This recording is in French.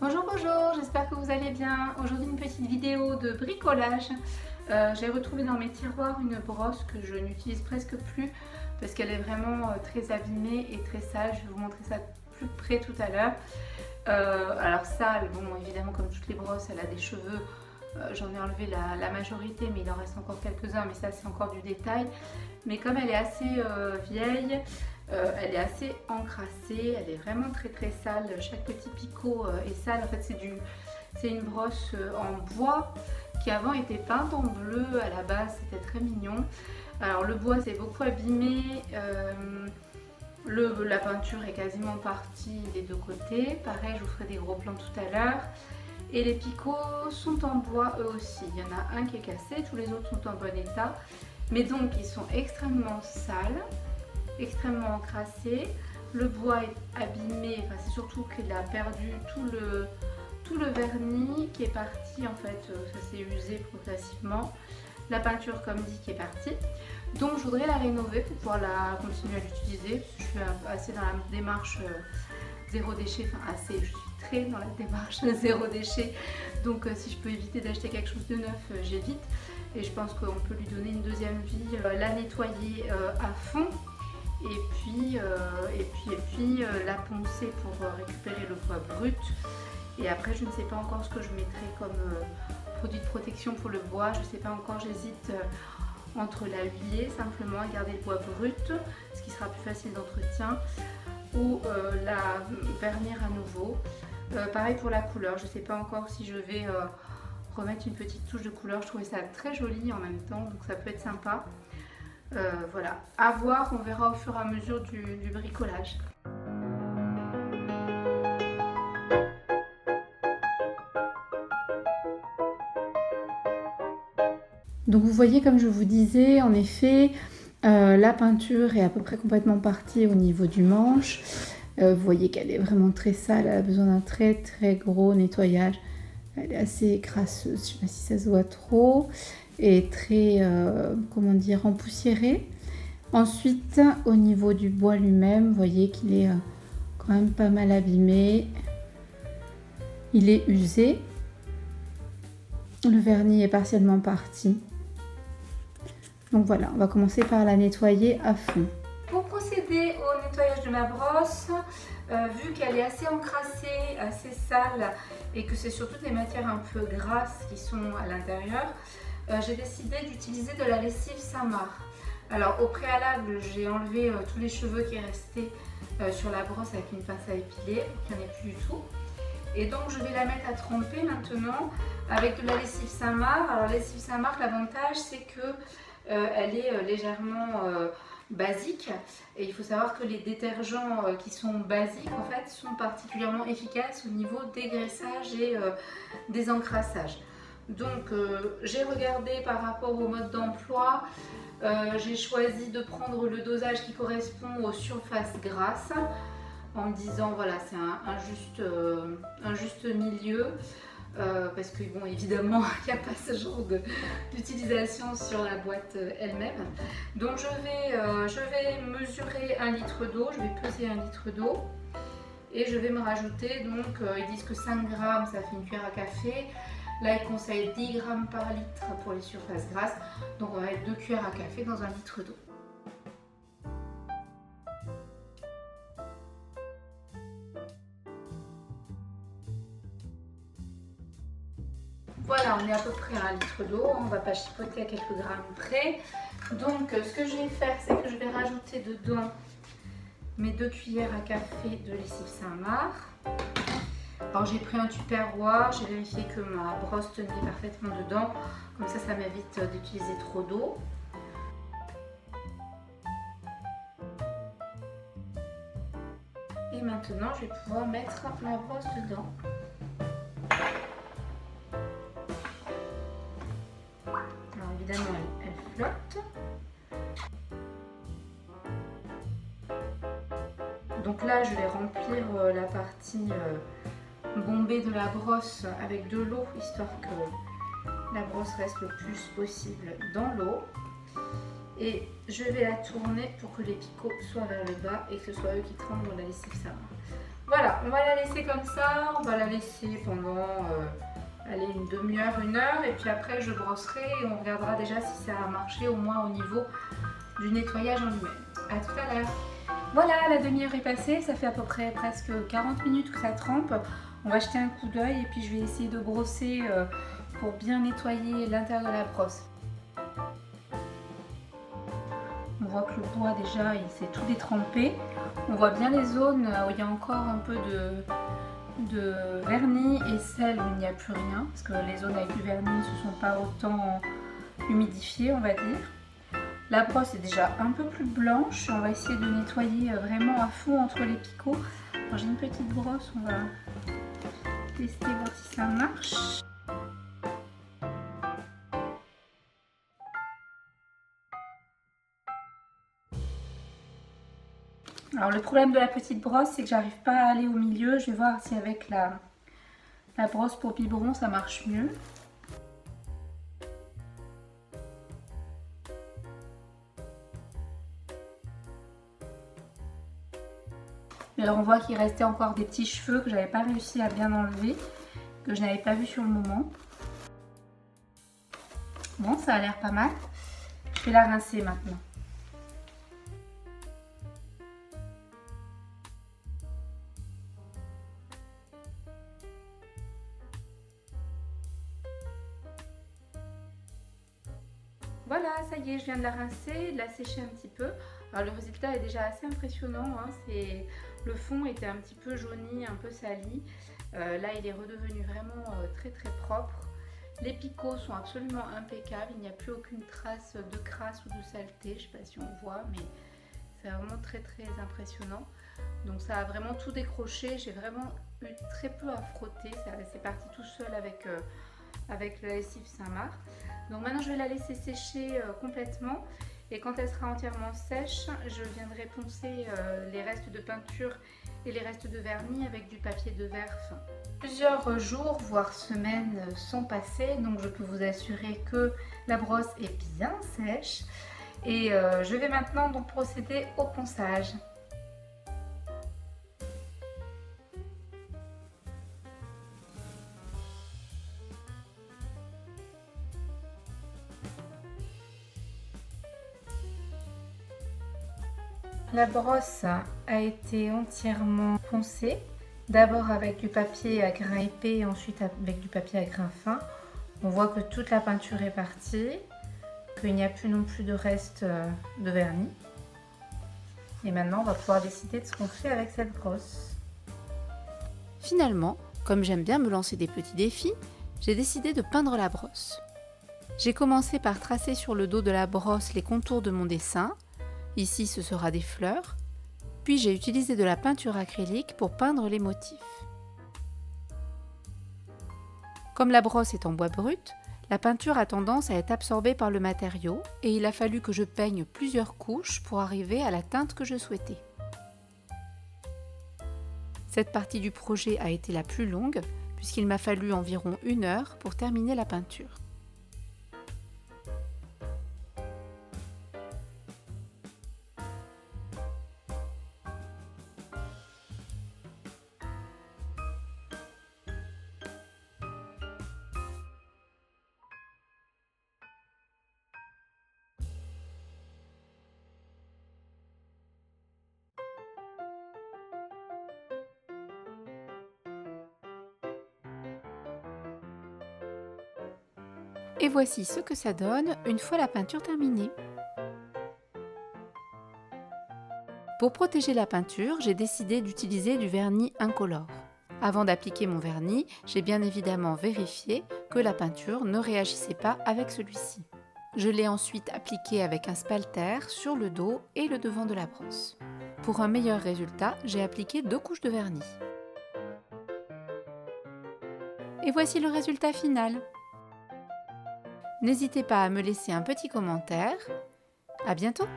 Bonjour, bonjour, j'espère que vous allez bien. Aujourd'hui une petite vidéo de bricolage. J'ai retrouvé dans mes tiroirs une brosse que je n'utilise presque plus parce qu'elle est vraiment très abîmée et très sale. Je vais vous montrer ça de plus près tout à l'heure. Alors sale, bon évidemment comme toutes les brosses, elle a des cheveux. J'en ai enlevé la majorité, mais il en reste encore quelques-uns, mais ça c'est encore du détail. Mais comme elle est assez vieille, elle est assez encrassée, elle est vraiment très sale. Chaque petit picot est sale. En fait c'est une brosse en bois qui avant était peinte en bleu. À la base c'était très mignon. Alors le bois s'est beaucoup abîmé. La peinture est quasiment partie des deux côtés. Pareil, je vous ferai des gros plans tout à l'heure. Et les picots sont en bois eux aussi. Il y en a un qui est cassé, tous les autres sont en bon état. Mais donc ils sont extrêmement sales, extrêmement encrassés. Le bois est abîmé, enfin, c'est surtout qu'il a perdu tout le vernis qui est parti en fait, ça s'est usé progressivement. La peinture comme dit qui est partie. Donc je voudrais la rénover pour pouvoir la continuer à l'utiliser. Je suis assez dans la démarche zéro déchet, enfin assez, je suis très dans la démarche zéro déchet. Donc si je peux éviter d'acheter quelque chose de neuf, j'évite. Et je pense qu'on peut lui donner une deuxième vie, la nettoyer à fond. Et puis la poncer pour récupérer le bois brut. Et après je ne sais pas encore ce que je mettrai comme produit de protection pour le bois. Je ne sais pas encore, j'hésite entre la huiler simplement et garder le bois brut, ce qui sera plus facile d'entretien, ou la vernir à nouveau. Pareil pour la couleur, je ne sais pas encore si je vais remettre une petite touche de couleur. Je trouvais ça très joli en même temps, donc ça peut être sympa. Voilà, à voir, on verra au fur et à mesure du bricolage. Donc vous voyez, comme je vous disais, en effet, la peinture est à peu près complètement partie au niveau du manche. Vous voyez qu'elle est vraiment très sale, elle a besoin d'un très gros nettoyage. Elle est assez crasseuse, je ne sais pas si ça se voit trop, et très, comment dire, empoussiérée. Ensuite, au niveau du bois lui-même, vous voyez qu'il est quand même pas mal abîmé. Il est usé. Le vernis est partiellement parti. Donc voilà, on va commencer par la nettoyer à fond. Pour procéder au nettoyage de ma brosse, vu qu'elle est assez encrassée, assez sale et que c'est surtout des matières un peu grasses qui sont à l'intérieur, j'ai décidé d'utiliser de la lessive Saint-Marc. Alors au préalable, j'ai enlevé tous les cheveux qui restaient sur la brosse avec une pince à épiler, qu'il n'y en ait plus du tout. Et donc je vais la mettre à tremper maintenant avec de la lessive Saint-Marc. Alors la lessive Saint-Marc, l'avantage c'est que elle est légèrement basique, et il faut savoir que les détergents qui sont basiques en fait sont particulièrement efficaces au niveau des graissages et des encrassages. Donc j'ai regardé par rapport au mode d'emploi, j'ai choisi de prendre le dosage qui correspond aux surfaces grasses en me disant voilà, c'est un juste milieu. Parce que bon, évidemment il n'y a pas ce genre d'utilisation sur la boîte elle-même. Donc je vais mesurer 1 litre d'eau, je vais peser 1 litre d'eau et je vais me rajouter, donc ils disent que 5 grammes ça fait une cuillère à café. Là ils conseillent 10 grammes par litre pour les surfaces grasses, donc on va mettre 2 cuillères à café dans 1 litre d'eau. Voilà, on est à peu près à 1 litre d'eau, on ne va pas chipoter à quelques grammes près. Donc ce que je vais faire, c'est que je vais rajouter dedans mes 2 cuillères à café de lessive Saint-Marc. Alors j'ai pris un tupperware, j'ai vérifié que ma brosse tenait parfaitement dedans, comme ça m'évite d'utiliser trop d'eau. Et maintenant je vais pouvoir mettre ma brosse dedans. Évidemment, elle flotte. Donc là, je vais remplir la partie bombée de la brosse avec de l'eau, histoire que la brosse reste le plus possible dans l'eau. Et je vais la tourner pour que les picots soient vers le bas et que ce soit eux qui trempent dans la lessive Saint-Marc. Voilà, on va la laisser comme ça, on va la laisser pendant allez, une demi-heure, une heure, et puis après je brosserai et on regardera déjà si ça a marché au moins au niveau du nettoyage en lui-même. A tout à l'heure. Voilà, la demi-heure est passée, ça fait à peu près presque 40 minutes que ça trempe. On va jeter un coup d'œil et puis je vais essayer de brosser pour bien nettoyer l'intérieur de la brosse. On voit que le bois déjà il s'est tout détrempé. On voit bien les zones où il y a encore un peu de vernis et celles où il n'y a plus rien, parce que les zones avec du vernis ne se sont pas autant humidifiées, on va dire. La brosse est déjà un peu plus blanche. On va essayer de nettoyer vraiment à fond entre les picots. Alors j'ai une petite brosse, on va tester voir si ça marche. Alors le problème de la petite brosse, c'est que j'arrive pas à aller au milieu. Je vais voir si avec la brosse pour biberon ça marche mieux. Et alors on voit qu'il restait encore des petits cheveux que j'avais pas réussi à bien enlever, que je n'avais pas vu sur le moment. Bon, ça a l'air pas mal. Je vais la rincer maintenant. Voilà, ça y est, je viens de la rincer, de la sécher un petit peu. Alors le résultat est déjà assez impressionnant, hein. Le fond était un petit peu jauni, un peu sali. Là, il est redevenu vraiment très très propre. Les picots sont absolument impeccables, il n'y a plus aucune trace de crasse ou de saleté. Je ne sais pas si on voit, mais c'est vraiment très très impressionnant. Donc ça a vraiment tout décroché, j'ai vraiment eu très peu à frotter, c'est parti tout seul avec le lessive Saint-Marc. Donc maintenant je vais la laisser sécher complètement et quand elle sera entièrement sèche, je viendrai poncer les restes de peinture et les restes de vernis avec du papier de verre fin. Plusieurs jours, voire semaines sont passés, donc je peux vous assurer que la brosse est bien sèche et je vais maintenant donc procéder au ponçage. La brosse a été entièrement poncée, d'abord avec du papier à grains épais et ensuite avec du papier à grains fins. On voit que toute la peinture est partie, qu'il n'y a plus non plus de reste de vernis. Et maintenant, on va pouvoir décider de ce qu'on fait avec cette brosse. Finalement, comme j'aime bien me lancer des petits défis, j'ai décidé de peindre la brosse. J'ai commencé par tracer sur le dos de la brosse les contours de mon dessin. Ici, ce sera des fleurs. Puis j'ai utilisé de la peinture acrylique pour peindre les motifs. Comme la brosse est en bois brut, la peinture a tendance à être absorbée par le matériau et il a fallu que je peigne plusieurs couches pour arriver à la teinte que je souhaitais. Cette partie du projet a été la plus longue puisqu'il m'a fallu environ 1 heure pour terminer la peinture. Et voici ce que ça donne une fois la peinture terminée. Pour protéger la peinture, j'ai décidé d'utiliser du vernis incolore. Avant d'appliquer mon vernis, j'ai bien évidemment vérifié que la peinture ne réagissait pas avec celui-ci. Je l'ai ensuite appliqué avec un spalter sur le dos et le devant de la brosse. Pour un meilleur résultat, j'ai appliqué 2 couches de vernis. Et voici le résultat final. N'hésitez pas à me laisser un petit commentaire. À bientôt!